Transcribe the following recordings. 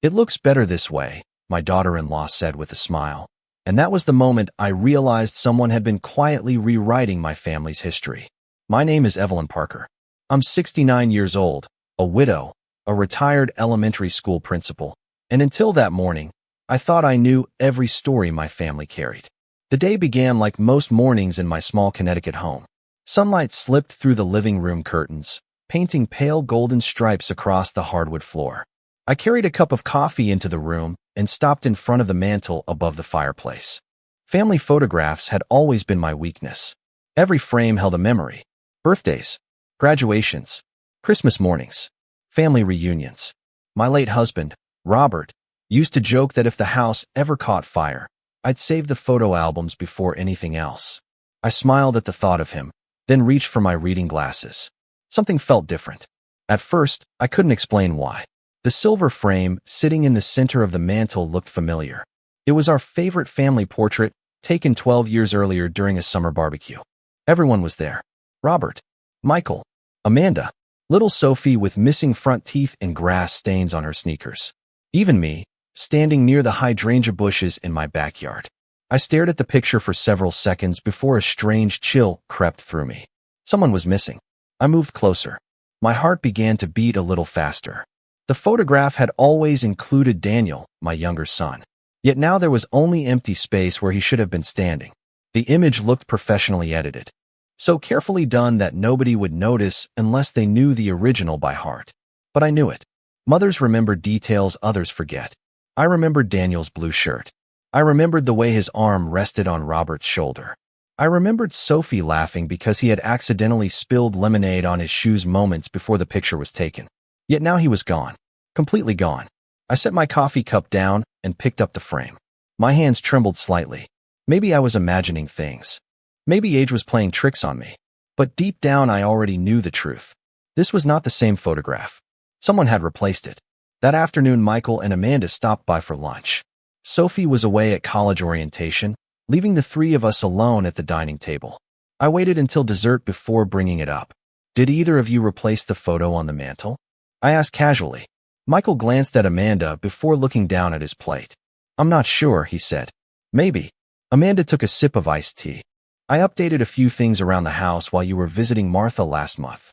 "It looks better this way," my daughter-in-law said with a smile. And that was the moment I realized someone had been quietly rewriting my family's history. My name is Evelyn Parker. I'm 69 years old, a widow, a retired elementary school principal, and until that morning, I thought I knew every story my family carried. The day began like most mornings in my small Connecticut home. Sunlight slipped through the living room curtains, painting pale golden stripes across the hardwood floor. I carried a cup of coffee into the room and stopped in front of the mantel above the fireplace. Family photographs had always been my weakness. Every frame held a memory. Birthdays, graduations, Christmas mornings, family reunions. My late husband, Robert, used to joke that if the house ever caught fire, I'd save the photo albums before anything else. I smiled at the thought of him, then reached for my reading glasses. Something felt different. At first, I couldn't explain why. The silver frame sitting in the center of the mantel looked familiar. It was our favorite family portrait, taken 12 years earlier during a summer barbecue. Everyone was there. Robert, Michael, Amanda, little Sophie with missing front teeth and grass stains on her sneakers. Even me, standing near the hydrangea bushes in my backyard. I stared at the picture for several seconds before a strange chill crept through me. Someone was missing. I moved closer. My heart began to beat a little faster. The photograph had always included Daniel, my younger son. Yet now there was only empty space where he should have been standing. The image looked professionally edited, so carefully done that nobody would notice unless they knew the original by heart. But I knew it. Mothers remember details others forget. I remembered Daniel's blue shirt. I remembered the way his arm rested on Robert's shoulder. I remembered Sophie laughing because he had accidentally spilled lemonade on his shoes moments before the picture was taken. Yet now he was gone. Completely gone. I set my coffee cup down and picked up the frame. My hands trembled slightly. Maybe I was imagining things. Maybe age was playing tricks on me. But deep down I already knew the truth. This was not the same photograph. Someone had replaced it. That afternoon Michael and Amanda stopped by for lunch. Sophie was away at college orientation, leaving the three of us alone at the dining table. I waited until dessert before bringing it up. "Did either of you replace the photo on the mantel?" I asked casually. Michael glanced at Amanda before looking down at his plate. "I'm not sure," he said. "Maybe." Amanda took a sip of iced tea. "I updated a few things around the house while you were visiting Martha last month."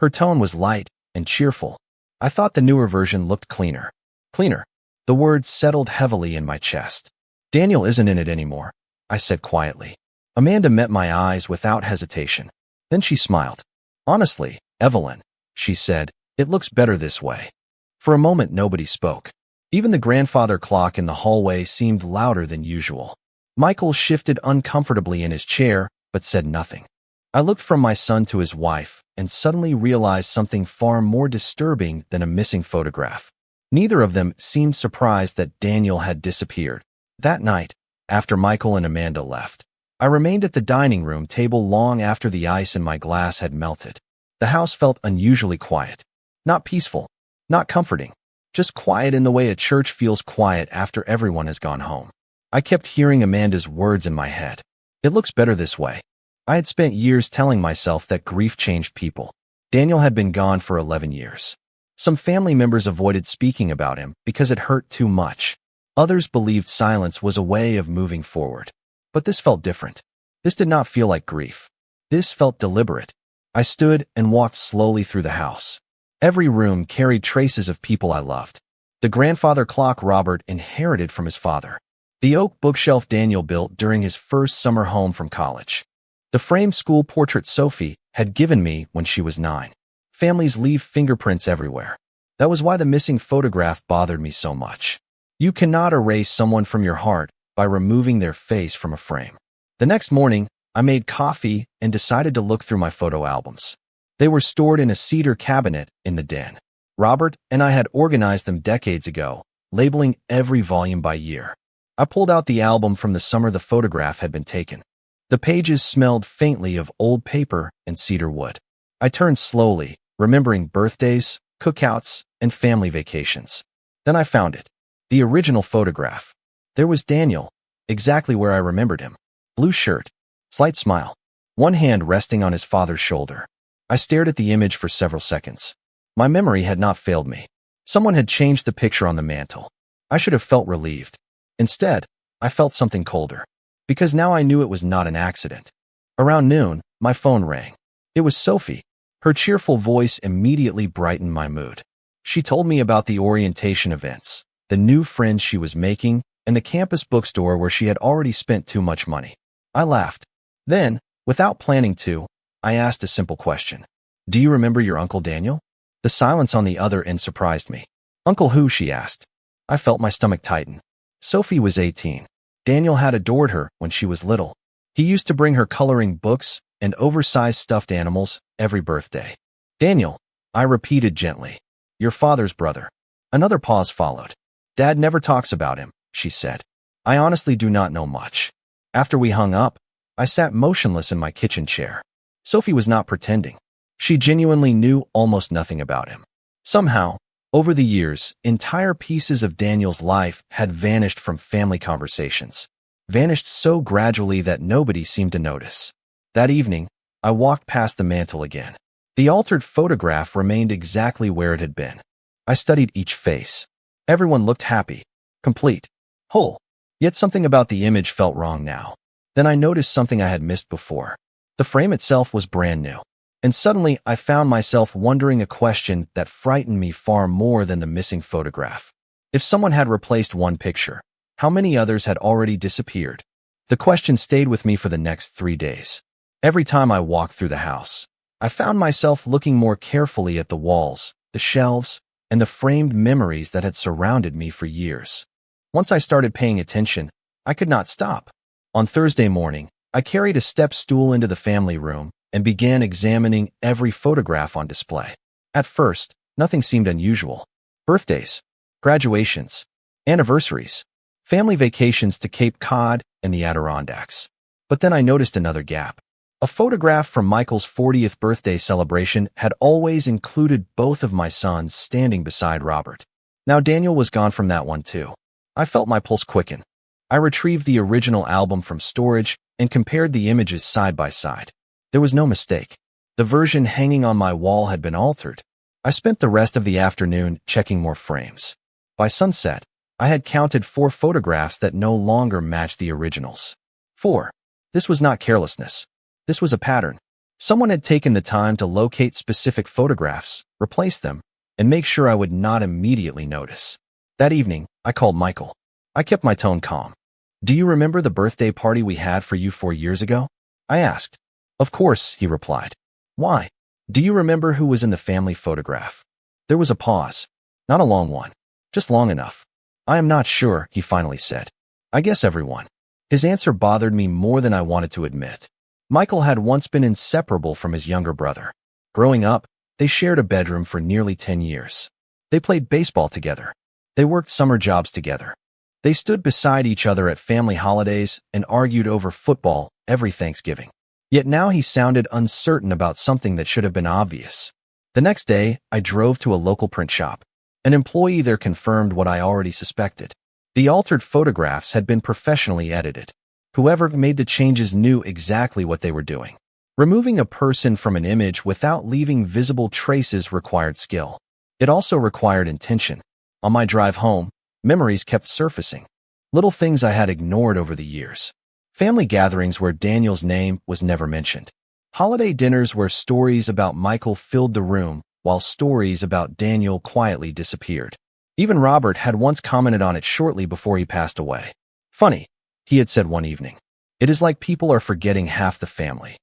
Her tone was light and cheerful. I thought the newer version looked cleaner. Cleaner. The words settled heavily in my chest. "Daniel isn't in it anymore," I said quietly. Amanda met my eyes without hesitation. Then she smiled. "Honestly, Evelyn," she said, "it looks better this way." For a moment nobody spoke. Even the grandfather clock in the hallway seemed louder than usual. Michael shifted uncomfortably in his chair, but said nothing. I looked from my son to his wife and suddenly realized something far more disturbing than a missing photograph. Neither of them seemed surprised that Daniel had disappeared. That night, after Michael and Amanda left, I remained at the dining room table long after the ice in my glass had melted. The house felt unusually quiet. Not peaceful, not comforting, just quiet in the way a church feels quiet after everyone has gone home. I kept hearing Amanda's words in my head. "It looks better this way." I had spent years telling myself that grief changed people. Daniel had been gone for 11 years. Some family members avoided speaking about him because it hurt too much. Others believed silence was a way of moving forward. But this felt different. This did not feel like grief. This felt deliberate. I stood and walked slowly through the house. Every room carried traces of people I loved. The grandfather clock Robert inherited from his father. The oak bookshelf Daniel built during his first summer home from college. The framed school portrait Sophie had given me when she was 9. Families leave fingerprints everywhere. That was why the missing photograph bothered me so much. You cannot erase someone from your heart by removing their face from a frame. The next morning, I made coffee and decided to look through my photo albums. They were stored in a cedar cabinet in the den. Robert and I had organized them decades ago, labeling every volume by year. I pulled out the album from the summer the photograph had been taken. The pages smelled faintly of old paper and cedar wood. I turned slowly, remembering birthdays, cookouts, and family vacations. Then I found it. The original photograph. There was Daniel, exactly where I remembered him. Blue shirt, slight smile, one hand resting on his father's shoulder. I stared at the image for several seconds. My memory had not failed me. Someone had changed the picture on the mantel. I should have felt relieved. Instead, I felt something colder. Because now I knew it was not an accident. Around noon, my phone rang. It was Sophie. Her cheerful voice immediately brightened my mood. She told me about the orientation events, the new friends she was making, and the campus bookstore where she had already spent too much money. I laughed. Then, without planning to, I asked a simple question. Do you remember your Uncle Daniel? The silence on the other end surprised me. Uncle who? She asked. I felt my stomach tighten. Sophie was 18. Daniel had adored her when she was little. He used to bring her coloring books and oversized stuffed animals every birthday. Daniel, I repeated gently. Your father's brother. Another pause followed. Dad never talks about him, she said. I honestly do not know much. After we hung up, I sat motionless in my kitchen chair. Sophie was not pretending. She genuinely knew almost nothing about him. Somehow, over the years, entire pieces of Daniel's life had vanished from family conversations. Vanished so gradually that nobody seemed to notice. That evening, I walked past the mantel again. The altered photograph remained exactly where it had been. I studied each face. Everyone looked happy, complete, whole. Yet something about the image felt wrong now. Then I noticed something I had missed before. The frame itself was brand new. And suddenly I found myself wondering a question that frightened me far more than the missing photograph. If someone had replaced one picture, how many others had already disappeared? The question stayed with me for the next 3 days. Every time I walked through the house, I found myself looking more carefully at the walls, the shelves, and the framed memories that had surrounded me for years. Once I started paying attention, I could not stop. On Thursday morning, I carried a step stool into the family room and began examining every photograph on display. At first, nothing seemed unusual. Birthdays, graduations, anniversaries, family vacations to Cape Cod and the Adirondacks. But then I noticed another gap. A photograph from Michael's 40th birthday celebration had always included both of my sons standing beside Robert. Now Daniel was gone from that one too. I felt my pulse quicken. I retrieved the original album from storage and compared the images side by side. There was no mistake. The version hanging on my wall had been altered. I spent the rest of the afternoon checking more frames. By sunset, I had counted 4 photographs that no longer matched the originals. 4. This was not carelessness. This was a pattern. Someone had taken the time to locate specific photographs, replace them, and make sure I would not immediately notice. That evening, I called Michael. I kept my tone calm. Do you remember the birthday party we had for you 4 years ago? I asked. Of course, he replied. Why? Do you remember who was in the family photograph? There was a pause. Not a long one. Just long enough. I am not sure, he finally said. I guess everyone. His answer bothered me more than I wanted to admit. Michael had once been inseparable from his younger brother. Growing up, they shared a bedroom for nearly 10 years. They played baseball together. They worked summer jobs together. They stood beside each other at family holidays and argued over football every Thanksgiving. Yet now he sounded uncertain about something that should have been obvious. The next day, I drove to a local print shop. An employee there confirmed what I already suspected. The altered photographs had been professionally edited. Whoever made the changes knew exactly what they were doing. Removing a person from an image without leaving visible traces required skill. It also required intention. On my drive home, memories kept surfacing. Little things I had ignored over the years. Family gatherings where Daniel's name was never mentioned. Holiday dinners where stories about Michael filled the room, while stories about Daniel quietly disappeared. Even Robert had once commented on it shortly before he passed away. Funny, he had said one evening. It is like people are forgetting half the family.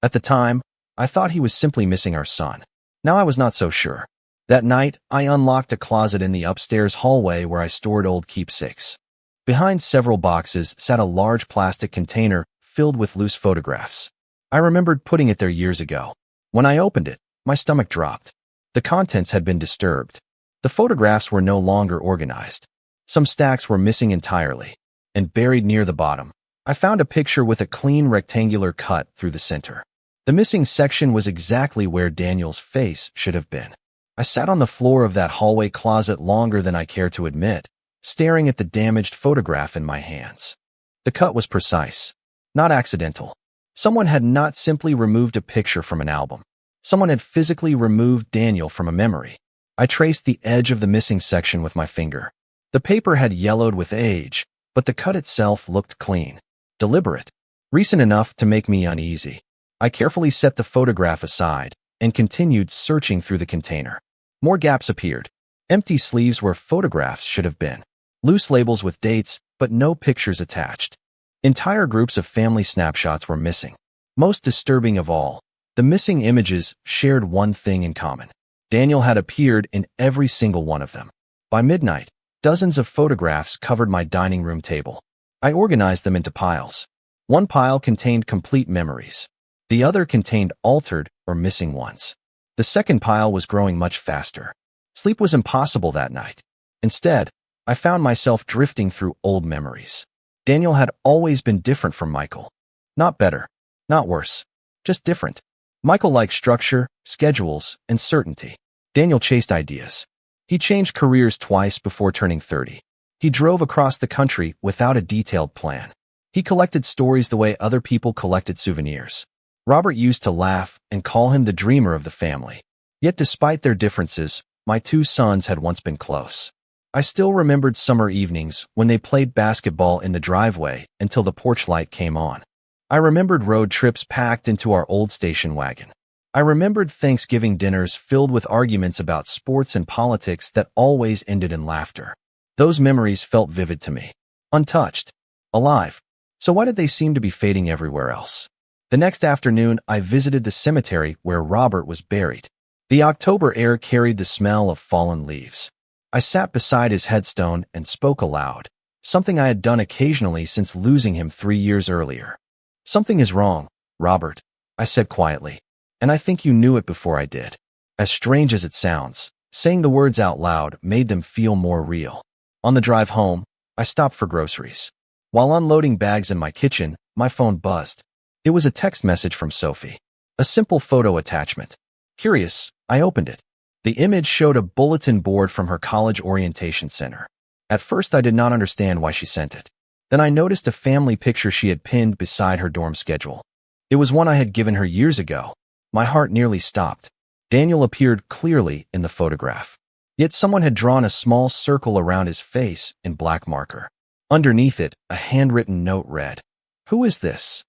At the time, I thought he was simply missing our son. Now I was not so sure. That night, I unlocked a closet in the upstairs hallway where I stored old keepsakes. Behind several boxes sat a large plastic container filled with loose photographs. I remembered putting it there years ago. When I opened it, my stomach dropped. The contents had been disturbed. The photographs were no longer organized. Some stacks were missing entirely. And buried near the bottom, I found a picture with a clean rectangular cut through the center. The missing section was exactly where Daniel's face should have been. I sat on the floor of that hallway closet longer than I care to admit, staring at the damaged photograph in my hands. The cut was precise, not accidental. Someone had not simply removed a picture from an album. Someone had physically removed Daniel from a memory. I traced the edge of the missing section with my finger. The paper had yellowed with age, but the cut itself looked clean, deliberate, recent enough to make me uneasy. I carefully set the photograph aside and continued searching through the container. More gaps appeared. Empty sleeves where photographs should have been. Loose labels with dates, but no pictures attached. Entire groups of family snapshots were missing. Most disturbing of all, the missing images shared one thing in common. Daniel had appeared in every single one of them. By midnight, dozens of photographs covered my dining room table. I organized them into piles. One pile contained complete memories. The other contained altered or missing ones. The second pile was growing much faster. Sleep was impossible that night. Instead, I found myself drifting through old memories. Daniel had always been different from Michael. Not better, not worse, just different. Michael liked structure, schedules, and certainty. Daniel chased ideas. He changed careers twice before turning 30. He drove across the country without a detailed plan. He collected stories the way other people collected souvenirs. Robert used to laugh and call him the dreamer of the family. Yet despite their differences, my two sons had once been close. I still remembered summer evenings when they played basketball in the driveway until the porch light came on. I remembered road trips packed into our old station wagon. I remembered Thanksgiving dinners filled with arguments about sports and politics that always ended in laughter. Those memories felt vivid to me. Untouched. Alive. So why did they seem to be fading everywhere else? The next afternoon, I visited the cemetery where Robert was buried. The October air carried the smell of fallen leaves. I sat beside his headstone and spoke aloud, something I had done occasionally since losing him 3 years earlier. Something is wrong, Robert, I said quietly, and I think you knew it before I did. As strange as it sounds, saying the words out loud made them feel more real. On the drive home, I stopped for groceries. While unloading bags in my kitchen, my phone buzzed. It was a text message from Sophie. A simple photo attachment. Curious, I opened it. The image showed a bulletin board from her college orientation center. At first, I did not understand why she sent it. Then I noticed a family picture she had pinned beside her dorm schedule. It was one I had given her years ago. My heart nearly stopped. Daniel appeared clearly in the photograph. Yet someone had drawn a small circle around his face in black marker. Underneath it, a handwritten note read, "Who is this?"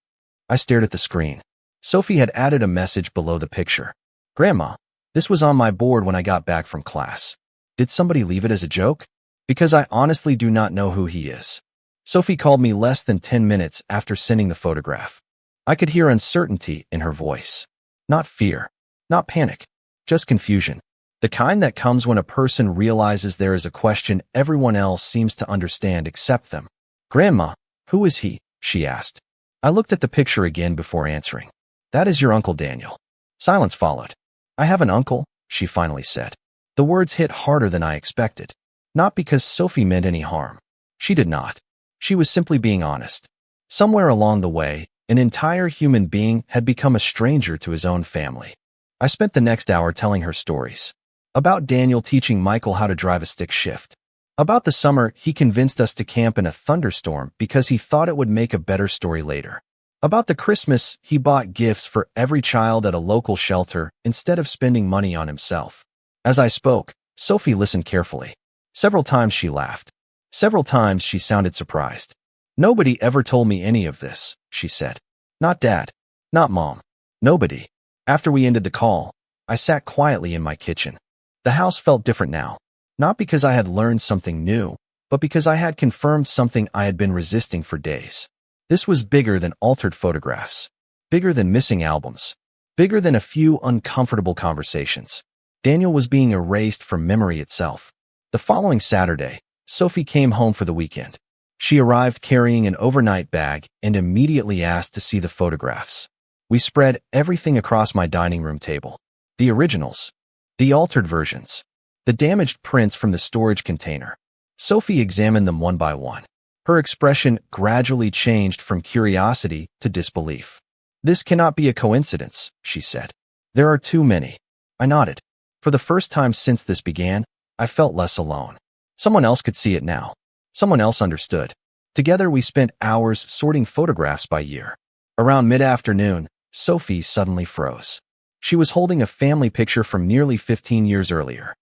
I stared at the screen. Sophie had added a message below the picture. "Grandma, this was on my board when I got back from class. Did somebody leave it as a joke? Because I honestly do not know who he is." Sophie called me less than 10 minutes after sending the photograph. I could hear uncertainty in her voice. Not fear, not panic, just confusion. The kind that comes when a person realizes there is a question everyone else seems to understand except them. "Grandma, who is he?" she asked. I looked at the picture again before answering. "That is your Uncle Daniel." Silence followed. "I have an uncle," she finally said. The words hit harder than I expected. Not because Sophie meant any harm. She did not. She was simply being honest. Somewhere along the way, an entire human being had become a stranger to his own family. I spent the next hour telling her stories. About Daniel teaching Michael how to drive a stick shift. About the summer he convinced us to camp in a thunderstorm because he thought it would make a better story later. About the Christmas he bought gifts for every child at a local shelter instead of spending money on himself. As I spoke, Sophie listened carefully. Several times she laughed. Several times she sounded surprised. "Nobody ever told me any of this," she said. "Not Dad. Not Mom. Nobody." After we ended the call, I sat quietly in my kitchen. The house felt different now. Not because I had learned something new, but because I had confirmed something I had been resisting for days. This was bigger than altered photographs. Bigger than missing albums. Bigger than a few uncomfortable conversations. Daniel was being erased from memory itself. The following Saturday, Sophie came home for the weekend. She arrived carrying an overnight bag and immediately asked to see the photographs. We spread everything across my dining room table. The originals. The altered versions. The damaged prints from the storage container. Sophie examined them one by one. Her expression gradually changed from curiosity to disbelief. "This cannot be a coincidence," she said. "There are too many." I nodded. For the first time since this began, I felt less alone. Someone else could see it now. Someone else understood. Together we spent hours sorting photographs by year. Around mid-afternoon, Sophie suddenly froze. She was holding a family picture from nearly 15 years earlier.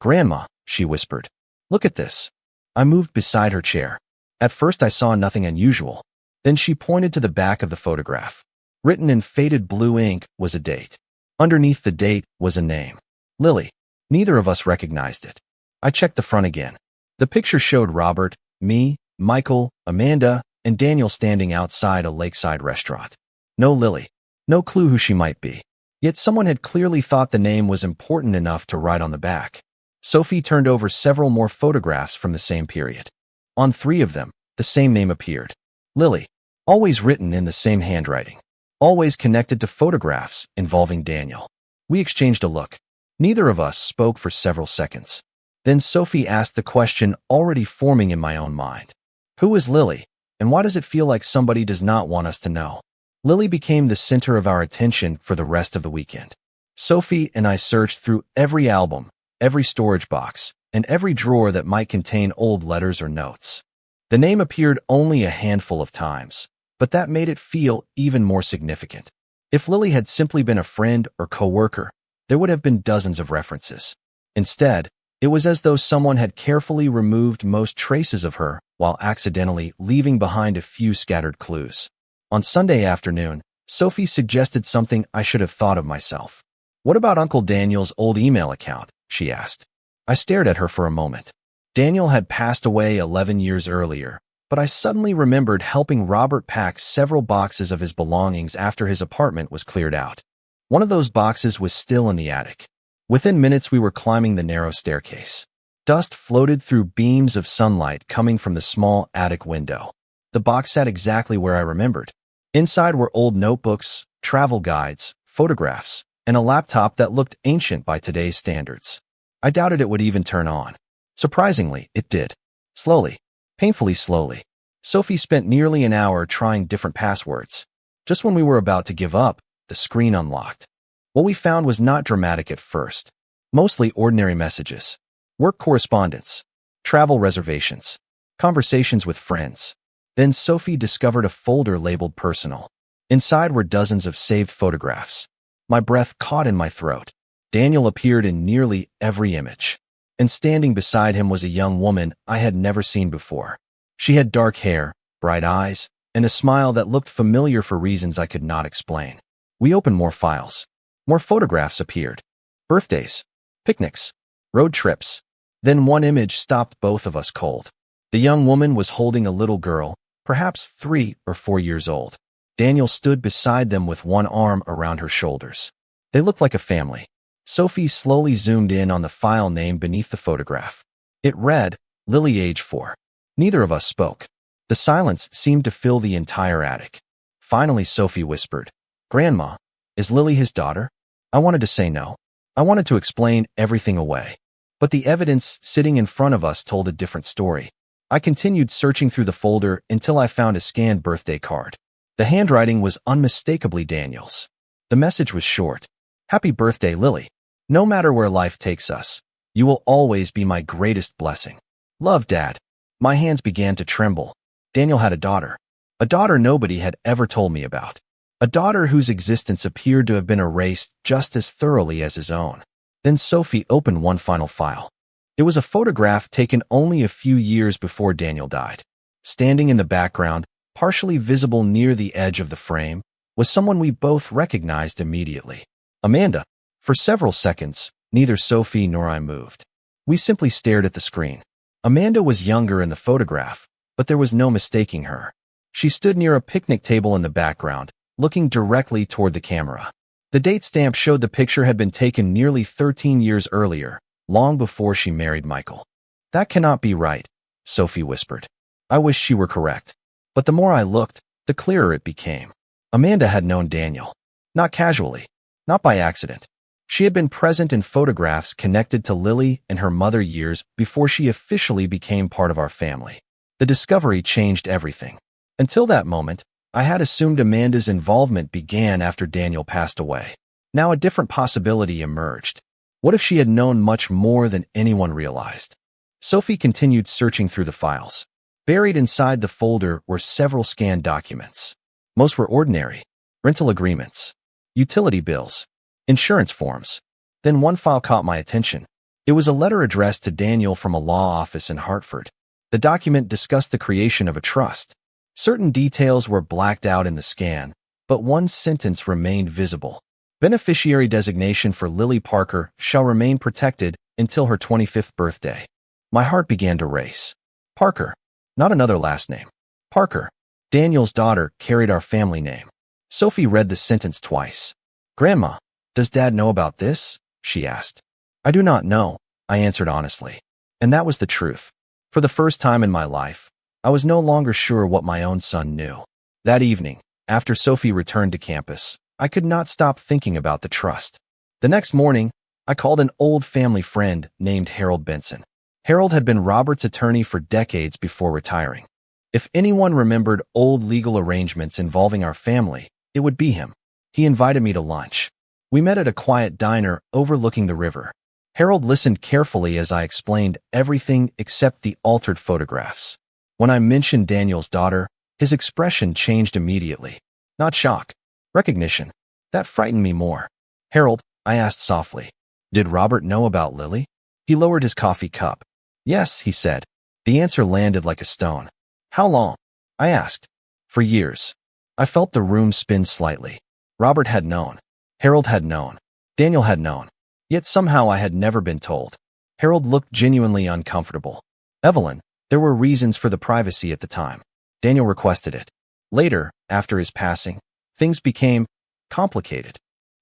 Grandma, she whispered. Look at this. I moved beside her chair. At first I saw nothing unusual. Then she pointed to the back of the photograph. Written in faded blue ink was a date. Underneath the date was a name. Lily. Neither of us recognized it. I checked the front again. The picture showed Robert, me, Michael, Amanda, and Daniel standing outside a lakeside restaurant. No Lily. No clue who she might be. Yet someone had clearly thought the name was important enough to write on the back. Sophie turned over several more photographs from the same period. On 3 of them, the same name appeared. Lily. Always written in the same handwriting. Always connected to photographs involving Daniel. We exchanged a look. Neither of us spoke for several seconds. Then Sophie asked the question already forming in my own mind. Who is Lily, and why does it feel like somebody does not want us to know? Lily became the center of our attention for the rest of the weekend. Sophie and I searched through every album, every storage box, and every drawer that might contain old letters or notes. The name appeared only a handful of times, but that made it feel even more significant. If Lily had simply been a friend or coworker, there would have been dozens of references. Instead, it was as though someone had carefully removed most traces of her while accidentally leaving behind a few scattered clues. On Sunday afternoon, Sophie suggested something I should have thought of myself. What about Uncle Daniel's old email account? She asked. I stared at her for a moment. Daniel had passed away 11 years earlier, but I suddenly remembered helping Robert pack several boxes of his belongings after his apartment was cleared out. One of those boxes was still in the attic. Within minutes we were climbing the narrow staircase. Dust floated through beams of sunlight coming from the small attic window. The box sat exactly where I remembered. Inside were old notebooks, travel guides, photographs, and a laptop that looked ancient by today's standards. I doubted it would even turn on. Surprisingly, it did. Slowly, painfully slowly. Sophie spent nearly an hour trying different passwords. Just when we were about to give up, the screen unlocked. What we found was not dramatic at first. Mostly ordinary messages. Work correspondence. Travel reservations. Conversations with friends. Then Sophie discovered a folder labeled personal. Inside were dozens of saved photographs. My breath caught in my throat. Daniel appeared in nearly every image. And standing beside him was a young woman I had never seen before. She had dark hair, bright eyes, and a smile that looked familiar for reasons I could not explain. We opened more files. More photographs appeared. Birthdays, picnics, road trips. Then one image stopped both of us cold. The young woman was holding a little girl, perhaps 3 or 4 years old. Daniel stood beside them with one arm around her shoulders. They looked like a family. Sophie slowly zoomed in on the file name beneath the photograph. It read, Lily, age 4. Neither of us spoke. The silence seemed to fill the entire attic. Finally, Sophie whispered, Grandma, is Lily his daughter? I wanted to say no. I wanted to explain everything away. But the evidence sitting in front of us told a different story. I continued searching through the folder until I found a scanned birthday card. The handwriting was unmistakably Daniel's. The message was short. Happy birthday, Lily. No matter where life takes us, you will always be my greatest blessing. Love, Dad. My hands began to tremble. Daniel had a daughter. A daughter nobody had ever told me about. A daughter whose existence appeared to have been erased just as thoroughly as his own. Then Sophie opened one final file. It was a photograph taken only a few years before Daniel died. Standing in the background, partially visible near the edge of the frame, was someone we both recognized immediately. Amanda. For several seconds, neither Sophie nor I moved. We simply stared at the screen. Amanda was younger in the photograph, but there was no mistaking her. She stood near a picnic table in the background, looking directly toward the camera. The date stamp showed the picture had been taken nearly 13 years earlier, long before she married Michael. That cannot be right, Sophie whispered. I wish she were correct. But the more I looked, the clearer it became. Amanda had known Daniel. Not casually. Not by accident. She had been present in photographs connected to Lily and her mother years before she officially became part of our family. The discovery changed everything. Until that moment, I had assumed Amanda's involvement began after Daniel passed away. Now a different possibility emerged. What if she had known much more than anyone realized? Sophie continued searching through the files. Buried inside the folder were several scanned documents. Most were ordinary. Rental agreements, utility bills, insurance forms. Then one file caught my attention. It was a letter addressed to Daniel from a law office in Hartford. The document discussed the creation of a trust. Certain details were blacked out in the scan, but one sentence remained visible. Beneficiary designation for Lily Parker shall remain protected until her 25th birthday. My heart began to race. Parker, not another last name. Parker. Daniel's daughter carried our family name. Sophie read the sentence twice. Grandma, does Dad know about this? She asked. I do not know, I answered honestly. And that was the truth. For the first time in my life, I was no longer sure what my own son knew. That evening, after Sophie returned to campus, I could not stop thinking about the trust. The next morning, I called an old family friend named Harold Benson. Harold had been Robert's attorney for decades before retiring. If anyone remembered old legal arrangements involving our family, it would be him. He invited me to lunch. We met at a quiet diner overlooking the river. Harold listened carefully as I explained everything except the altered photographs. When I mentioned Daniel's daughter, his expression changed immediately. Not shock. Recognition. That frightened me more. Harold, I asked softly, did Robert know about Lily? He lowered his coffee cup. Yes, he said. The answer landed like a stone. How long? I asked. For years. I felt the room spin slightly. Robert had known. Harold had known. Daniel had known. Yet somehow I had never been told. Harold looked genuinely uncomfortable. Evelyn, there were reasons for the privacy at the time. Daniel requested it. Later, after his passing, things became complicated.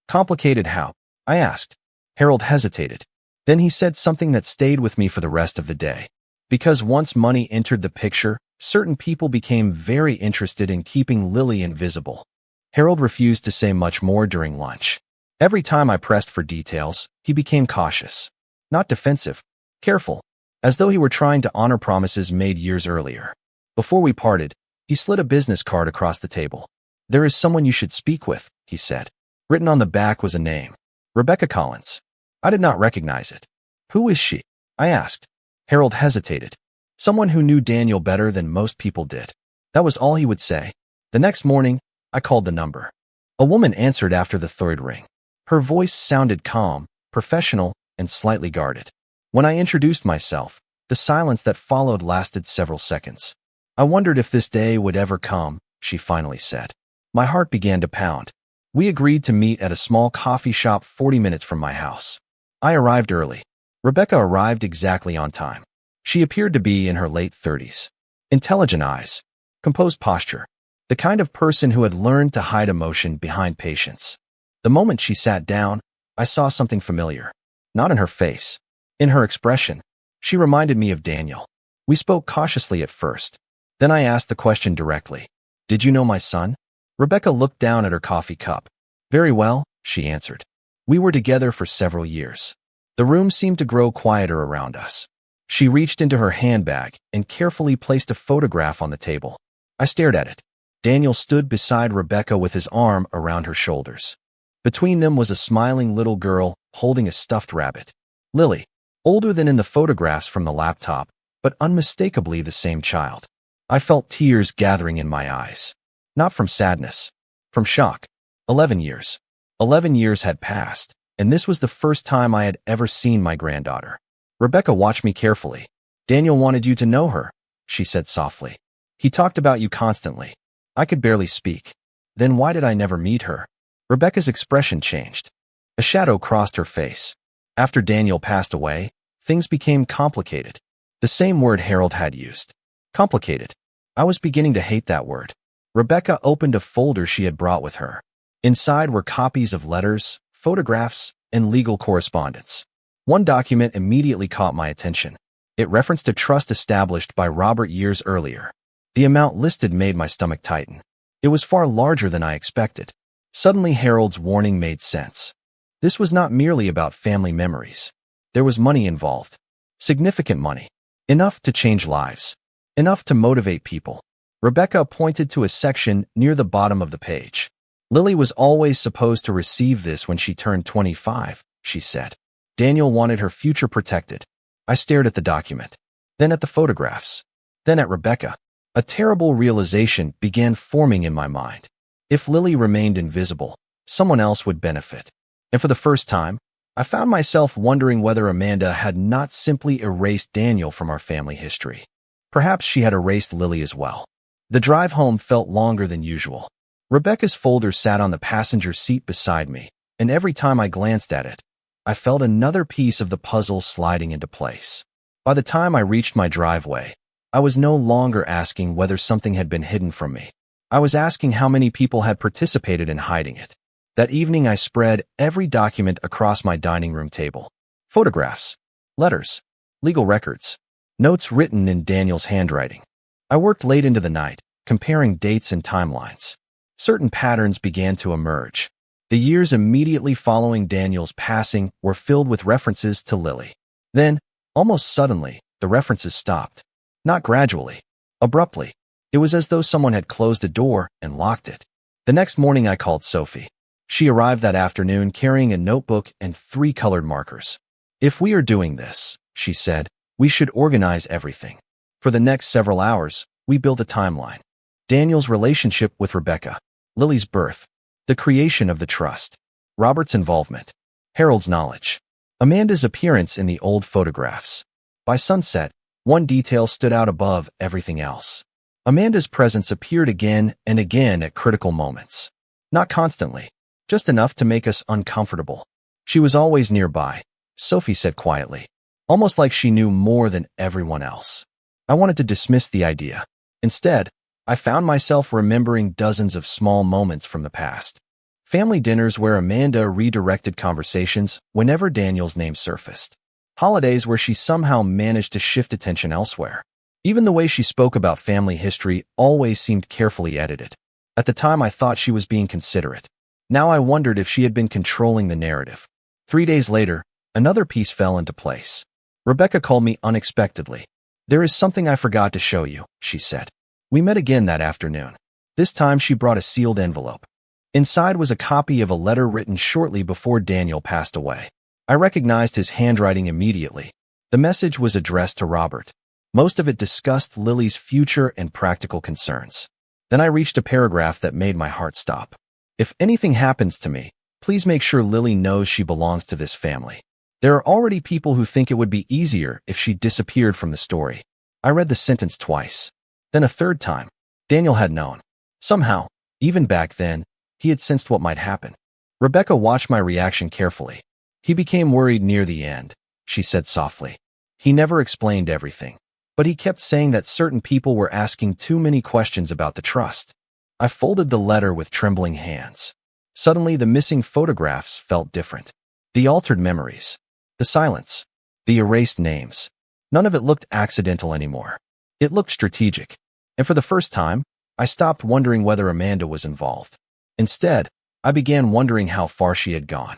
Complicated how? I asked. Harold hesitated. Then he said something that stayed with me for the rest of the day. Because once money entered the picture, certain people became very interested in keeping Lily invisible. Harold refused to say much more during lunch. Every time I pressed for details, he became cautious. Not defensive. Careful. As though he were trying to honor promises made years earlier. Before we parted, he slid a business card across the table. There is someone you should speak with, he said. Written on the back was a name. Rebecca Collins. I did not recognize it. Who is she? I asked. Harold hesitated. Someone who knew Daniel better than most people did. That was all he would say. The next morning, I called the number. A woman answered after the third ring. Her voice sounded calm, professional, and slightly guarded. When I introduced myself, the silence that followed lasted several seconds. I wondered if this day would ever come, she finally said. My heart began to pound. We agreed to meet at a small coffee shop 40 minutes from my house. I arrived early. Rebecca arrived exactly on time. She appeared to be in her late 30s. Intelligent eyes. Composed posture. The kind of person who had learned to hide emotion behind patience. The moment she sat down, I saw something familiar. Not in her face. In her expression. She reminded me of Daniel. We spoke cautiously at first. Then I asked the question directly. Did you know my son? Rebecca looked down at her coffee cup. Very well, she answered. We were together for several years. The room seemed to grow quieter around us. She reached into her handbag and carefully placed a photograph on the table. I stared at it. Daniel stood beside Rebecca with his arm around her shoulders. Between them was a smiling little girl holding a stuffed rabbit. Lily, older than in the photographs from the laptop, but unmistakably the same child. I felt tears gathering in my eyes. Not from sadness. From shock. 11 years. 11 years had passed, and this was the first time I had ever seen my granddaughter. Rebecca watched me carefully. Daniel wanted you to know her, she said softly. He talked about you constantly. I could barely speak. Then why did I never meet her? Rebecca's expression changed. A shadow crossed her face. After Daniel passed away, things became complicated. The same word Harold had used. Complicated. I was beginning to hate that word. Rebecca opened a folder she had brought with her. Inside were copies of letters, photographs, and legal correspondence. One document immediately caught my attention. It referenced a trust established by Robert years earlier. The amount listed made my stomach tighten. It was far larger than I expected. Suddenly Harold's warning made sense. This was not merely about family memories. There was money involved. Significant money. Enough to change lives. Enough to motivate people. Rebecca pointed to a section near the bottom of the page. Lily was always supposed to receive this when she turned 25, she said. Daniel wanted her future protected. I stared at the document. Then at the photographs. Then at Rebecca. A terrible realization began forming in my mind. If Lily remained invisible, someone else would benefit. And for the first time, I found myself wondering whether Amanda had not simply erased Daniel from our family history. Perhaps she had erased Lily as well. The drive home felt longer than usual. Rebecca's folder sat on the passenger seat beside me, and every time I glanced at it, I felt another piece of the puzzle sliding into place. By the time I reached my driveway, I was no longer asking whether something had been hidden from me. I was asking how many people had participated in hiding it. That evening, I spread every document across my dining room table. Photographs, letters, legal records, notes written in Daniel's handwriting. I worked late into the night, comparing dates and timelines. Certain patterns began to emerge. The years immediately following Daniel's passing were filled with references to Lily. Then, almost suddenly, the references stopped. Not gradually, abruptly. It was as though someone had closed a door and locked it. The next morning, I called Sophie. She arrived that afternoon carrying a notebook and 3 colored markers. "If we are doing this," she said, "we should organize everything." For the next several hours, we built a timeline. Daniel's relationship with Rebecca, Lily's birth, the creation of the trust, Robert's involvement, Harold's knowledge, Amanda's appearance in the old photographs. By sunset, one detail stood out above everything else. Amanda's presence appeared again and again at critical moments. Not constantly, just enough to make us uncomfortable. She was always nearby, Sophie said quietly, almost like she knew more than everyone else. I wanted to dismiss the idea. Instead, I found myself remembering dozens of small moments from the past. Family dinners where Amanda redirected conversations whenever Daniel's name surfaced. Holidays where she somehow managed to shift attention elsewhere. Even the way she spoke about family history always seemed carefully edited. At the time, I thought she was being considerate. Now I wondered if she had been controlling the narrative. 3 days later, another piece fell into place. Rebecca called me unexpectedly. "There is something I forgot to show you," she said. We met again that afternoon. This time she brought a sealed envelope. Inside was a copy of a letter written shortly before Daniel passed away. I recognized his handwriting immediately. The message was addressed to Robert. Most of it discussed Lily's future and practical concerns. Then I reached a paragraph that made my heart stop. "If anything happens to me, please make sure Lily knows she belongs to this family. There are already people who think it would be easier if she disappeared from the story." I read the sentence twice. Then a third time. Daniel had known. Somehow, even back then, he had sensed what might happen. Rebecca watched my reaction carefully. "He became worried near the end," she said softly. "He never explained everything, but he kept saying that certain people were asking too many questions about the trust." I folded the letter with trembling hands. Suddenly, the missing photographs felt different. The altered memories, the silence, the erased names. None of it looked accidental anymore. It looked strategic. And for the first time, I stopped wondering whether Amanda was involved. Instead, I began wondering how far she had gone.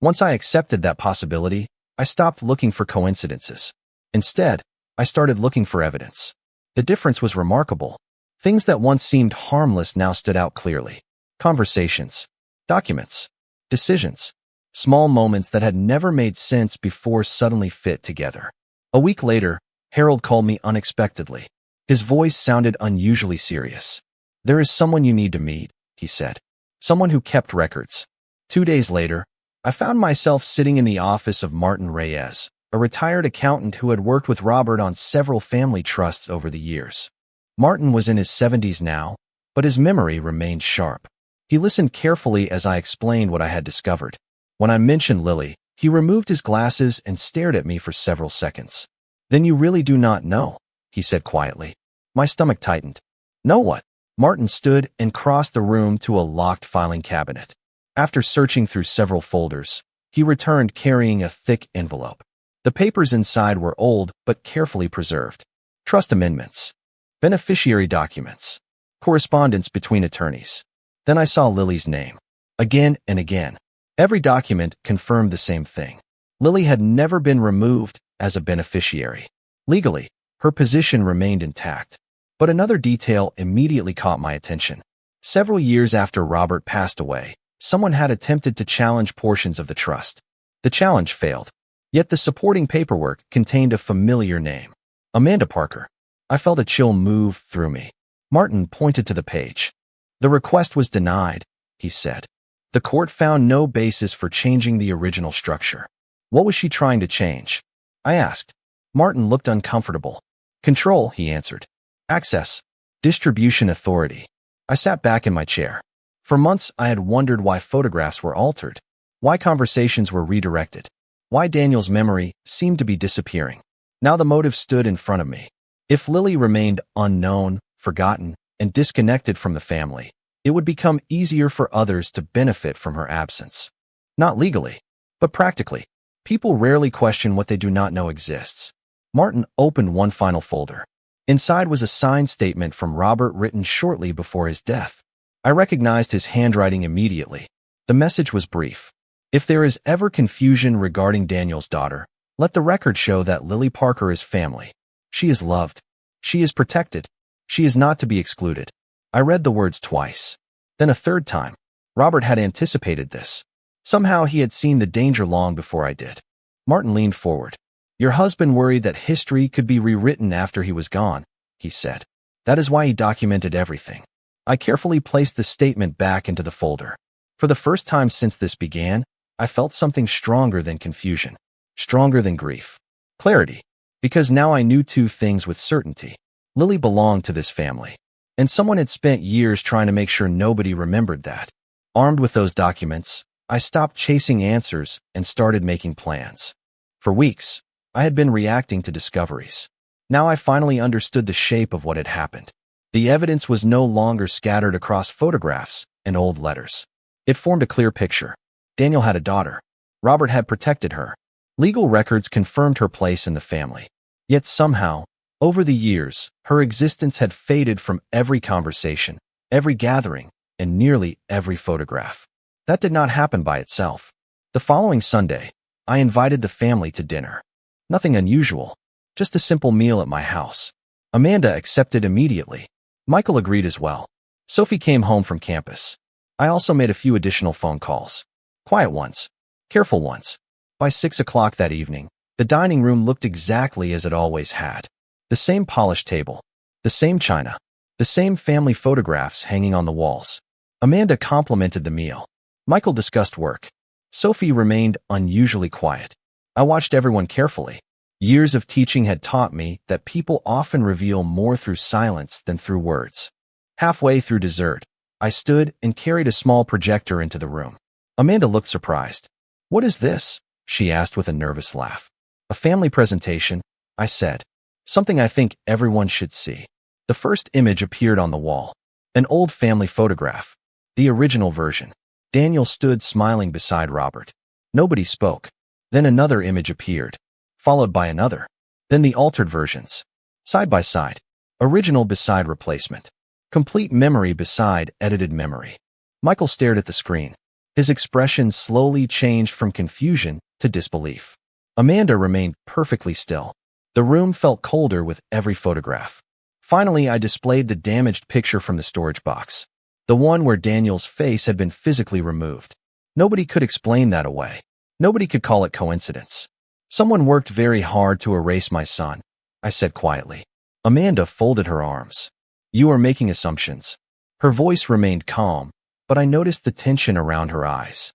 Once I accepted that possibility, I stopped looking for coincidences. Instead, I started looking for evidence. The difference was remarkable. Things that once seemed harmless now stood out clearly. Conversations, documents, decisions, small moments that had never made sense before suddenly fit together. A week later, Harold called me unexpectedly. His voice sounded unusually serious. "There is someone you need to meet," he said. "Someone who kept records." 2 days later, I found myself sitting in the office of Martin Reyes, a retired accountant who had worked with Robert on several family trusts over the years. Martin was in his 70s now, but his memory remained sharp. He listened carefully as I explained what I had discovered. When I mentioned Lily, he removed his glasses and stared at me for several seconds. "Then you really do not know," he said quietly. My stomach tightened. "Know what?" Martin stood and crossed the room to a locked filing cabinet. After searching through several folders, he returned carrying a thick envelope. The papers inside were old but carefully preserved. Trust amendments, beneficiary documents, correspondence between attorneys. Then I saw Lily's name. Again and again. Every document confirmed the same thing. Lily had never been removed as a beneficiary. Legally, her position remained intact. But another detail immediately caught my attention. Several years after Robert passed away, someone had attempted to challenge portions of the trust. The challenge failed. Yet the supporting paperwork contained a familiar name. Amanda Parker. I felt a chill move through me. Martin pointed to the page. "The request was denied," he said. "The court found no basis for changing the original structure." What was she trying to change? I asked. Martin looked uncomfortable. Control, he answered. Access. Distribution authority. I sat back in my chair. For months, I had wondered why photographs were altered, why conversations were redirected, why Daniel's memory seemed to be disappearing. Now the motive stood in front of me. If Lily remained unknown, forgotten, and disconnected from the family, it would become easier for others to benefit from her absence. Not legally, but practically. People rarely question what they do not know exists. Martin opened one final folder. Inside was a signed statement from Robert written shortly before his death. I recognized his handwriting immediately. The message was brief. If there is ever confusion regarding Daniel's daughter, let the record show that Lily Parker is family. She is loved. She is protected. She is not to be excluded. I read the words twice. Then a third time. Robert had anticipated this. Somehow he had seen the danger long before I did. Martin leaned forward. Your husband worried that history could be rewritten after he was gone, he said. That is why he documented everything. I carefully placed the statement back into the folder. For the first time since this began, I felt something stronger than confusion, stronger than grief. Clarity. Because now I knew two things with certainty. Lily belonged to this family, and someone had spent years trying to make sure nobody remembered that. Armed with those documents, I stopped chasing answers and started making plans. For weeks, I had been reacting to discoveries. Now I finally understood the shape of what had happened. The evidence was no longer scattered across photographs and old letters. It formed a clear picture. Daniel had a daughter. Robert had protected her. Legal records confirmed her place in the family. Yet somehow, over the years, her existence had faded from every conversation, every gathering, and nearly every photograph. That did not happen by itself. The following Sunday, I invited the family to dinner. Nothing unusual, just a simple meal at my house. Amanda accepted immediately. Michael agreed as well. Sophie came home from campus. I also made a few additional phone calls. Quiet ones. Careful ones. By 6 o'clock that evening, the dining room looked exactly as it always had. The same polished table. The same china. The same family photographs hanging on the walls. Amanda complimented the meal. Michael discussed work. Sophie remained unusually quiet. I watched everyone carefully. Years of teaching had taught me that people often reveal more through silence than through words. Halfway through dessert, I stood and carried a small projector into the room. Amanda looked surprised. What is this? She asked with a nervous laugh. A family presentation, I said. Something I think everyone should see. The first image appeared on the wall. An old family photograph. The original version. Daniel stood smiling beside Robert. Nobody spoke. Then another image appeared, followed by another. Then the altered versions. Side by side. Original beside replacement. Complete memory beside edited memory. Michael stared at the screen. His expression slowly changed from confusion to disbelief. Amanda remained perfectly still. The room felt colder with every photograph. Finally, I displayed the damaged picture from the storage box. The one where Daniel's face had been physically removed. Nobody could explain that away. Nobody could call it coincidence. Someone worked very hard to erase my son, I said quietly. Amanda folded her arms. You are making assumptions. Her voice remained calm, but I noticed the tension around her eyes.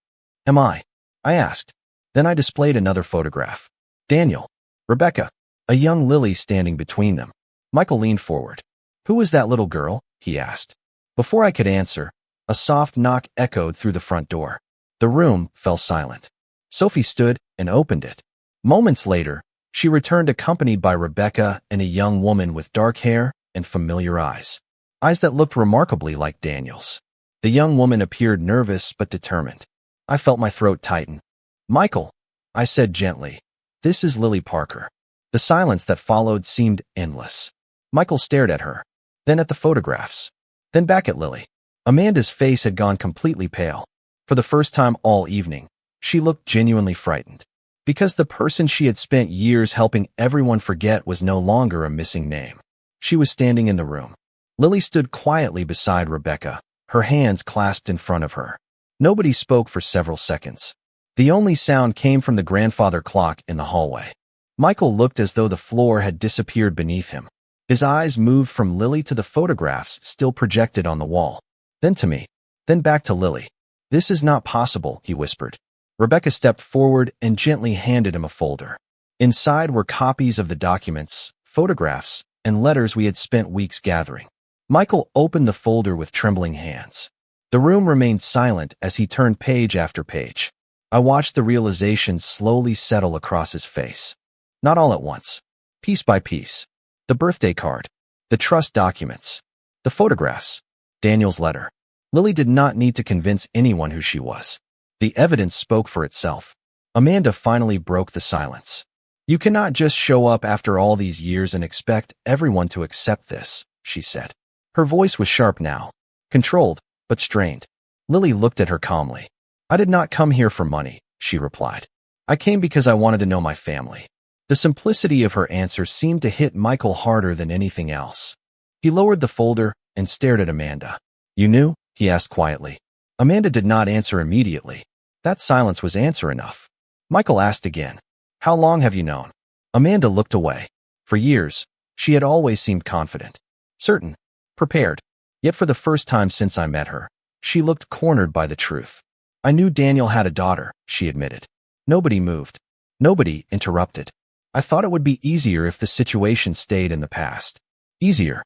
Am I? I asked. Then I displayed another photograph. Daniel, Rebecca, a young Lily standing between them. Michael leaned forward. Who is that little girl? He asked. Before I could answer, a soft knock echoed through the front door. The room fell silent. Sophie stood and opened it. Moments later, she returned accompanied by Rebecca and a young woman with dark hair and familiar eyes. Eyes that looked remarkably like Daniel's. The young woman appeared nervous but determined. I felt my throat tighten. Michael, I said gently, this is Lily Parker. The silence that followed seemed endless. Michael stared at her, then at the photographs, then back at Lily. Amanda's face had gone completely pale. For the first time all evening, she looked genuinely frightened. Because the person she had spent years helping everyone forget was no longer a missing name. She was standing in the room. Lily stood quietly beside Rebecca, her hands clasped in front of her. Nobody spoke for several seconds. The only sound came from the grandfather clock in the hallway. Michael looked as though the floor had disappeared beneath him. His eyes moved from Lily to the photographs still projected on the wall. Then to me. Then back to Lily. This is not possible, he whispered. Rebecca stepped forward and gently handed him a folder. Inside were copies of the documents, photographs, and letters we had spent weeks gathering. Michael opened the folder with trembling hands. The room remained silent as he turned page after page. I watched the realization slowly settle across his face. Not all at once. Piece by piece. The birthday card. The trust documents. The photographs. Daniel's letter. Lily did not need to convince anyone who she was. The evidence spoke for itself. Amanda finally broke the silence. "You cannot just show up after all these years and expect everyone to accept this," she said. Her voice was sharp now, controlled, but strained. Lily looked at her calmly. "I did not come here for money," she replied. "I came because I wanted to know my family." The simplicity of her answer seemed to hit Michael harder than anything else. He lowered the folder and stared at Amanda. "You knew?" he asked quietly. Amanda did not answer immediately. That silence was answer enough. Michael asked again, "How long have you known?" Amanda looked away. For years, she had always seemed confident, certain, prepared. Yet for the first time since I met her, she looked cornered by the truth. "I knew Daniel had a daughter," she admitted. Nobody moved. Nobody interrupted. "I thought it would be easier if the situation stayed in the past." Easier.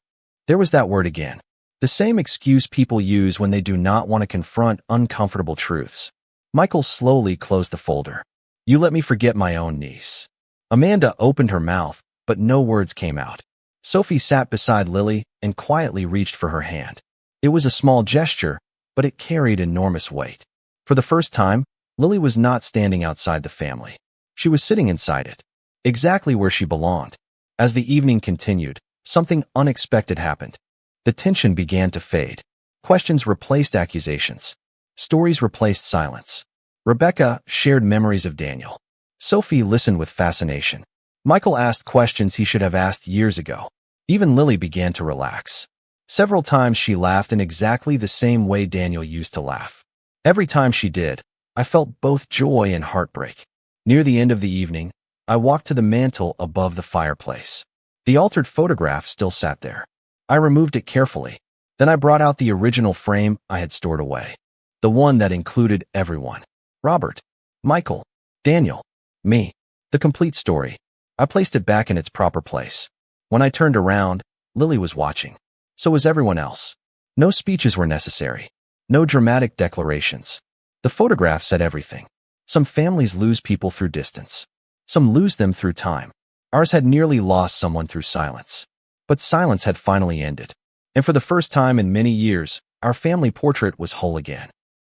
There was that word again. The same excuse people use when they do not want to confront uncomfortable truths. Michael slowly closed the folder. "You let me forget my own niece." Amanda opened her mouth, but no words came out. Sophie sat beside Lily and quietly reached for her hand. It was a small gesture, but it carried enormous weight. For the first time, Lily was not standing outside the family. She was sitting inside it, exactly where she belonged. As the evening continued, something unexpected happened. The tension began to fade. Questions replaced accusations. Stories replaced silence. Rebecca shared memories of Daniel. Sophie listened with fascination. Michael asked questions he should have asked years ago. Even Lily began to relax. Several times she laughed in exactly the same way Daniel used to laugh. Every time she did, I felt both joy and heartbreak. Near the end of the evening, I walked to the mantel above the fireplace. The altered photograph still sat there. I removed it carefully. Then I brought out the original frame I had stored away. The one that included everyone. Robert, Michael, Daniel, me. The complete story. I placed it back in its proper place. When I turned around, Lily was watching. So was everyone else. No speeches were necessary. No dramatic declarations. The photograph said everything. Some families lose people through distance. Some lose them through time. Ours had nearly lost someone through silence. But silence had finally ended. And for the first time in many years, our family portrait was whole again.